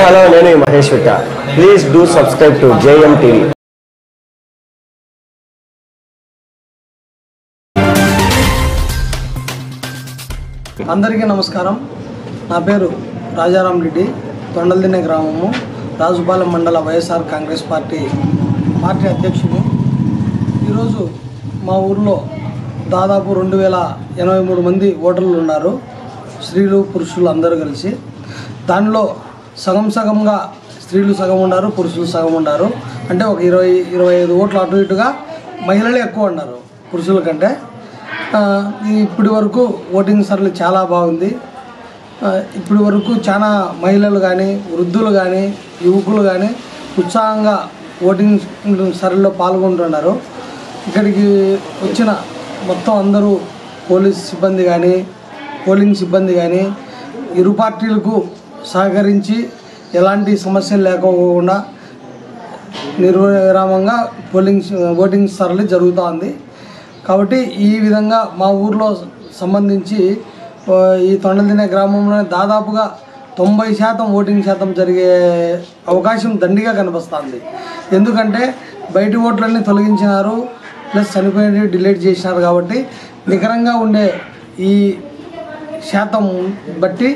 Hello నేను Mahesh Vitta. Please do subscribe to JM TV. అందరికీ నమస్కారం. నా పేరు రాజారాం రెడ్డి, తొండలదిన్నె గ్రామము, రాజుపాలెం మండల వైఎస్ఆర్ కాంగ్రెస్ పార్టీ అధ్యక్షుడు. ఈరోజు మా ఊర్లో దాదాపు 2083 మంది ఓటర్లు ఉన్నారు, స్త్రీలు పురుషులు అందరూ కలిసి. దానిలో సగంగా స్త్రీలు సగం ఉన్నారు, పురుషులు సగం ఉన్నారు. అంటే ఒక 20-25 ఓట్లు అటు ఇటుగా మహిళలే ఎక్కువ ఉన్నారు పురుషుల కంటే. ఇప్పటి వరకు ఓటింగ్ సరళి చాలా బాగుంది. ఇప్పటి వరకు చాలా మహిళలు కానీ, వృద్ధులు కానీ, యువకులు కానీ ఉత్సాహంగా ఓటింగ్ సరళిలో పాల్గొంటున్నారు. ఇక్కడికి వచ్చిన మొత్తం అందరూ పోలీస్ సిబ్బంది కానీ, పోలింగ్ సిబ్బంది కానీ ఇరు పార్టీలకు సహకరించి ఎలాంటి సమస్యలు లేకపోకుండా నిర్విరామంగా ఓటింగ్ సరళి జరుగుతూ ఉంది. కాబట్టి ఈ విధంగా మా ఊర్లో సంబంధించి ఈ తొండలదిన్నె గ్రామంలో దాదాపుగా 90% ఓటింగ్ శాతం జరిగే అవకాశం దండిగా కనిపిస్తుంది. ఎందుకంటే బయటి ఓట్లన్నీ తొలగించినారు, ప్లస్ చనిపోయినవి డిలీట్ చేసినారు. కాబట్టి నికరంగా ఉండే ఈ శాతం బట్టి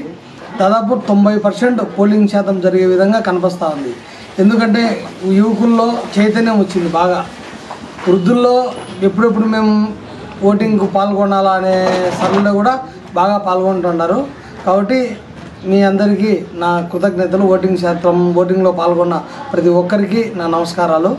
దాదాపు 90% పోలింగ్ శాతం జరిగే విధంగా కనిపిస్తూ ఉంది. ఎందుకంటే యువకుల్లో చైతన్యం వచ్చింది బాగా. వృద్ధుల్లో ఎప్పుడెప్పుడు మేము ఓటింగ్కు పాల్గొనాలా అనే సరళిలో కూడా బాగా పాల్గొంటున్నారు. కాబట్టి మీ అందరికీ నా కృతజ్ఞతలు. ఓటింగ్లో పాల్గొన్న ప్రతి ఒక్కరికి నా నమస్కారాలు.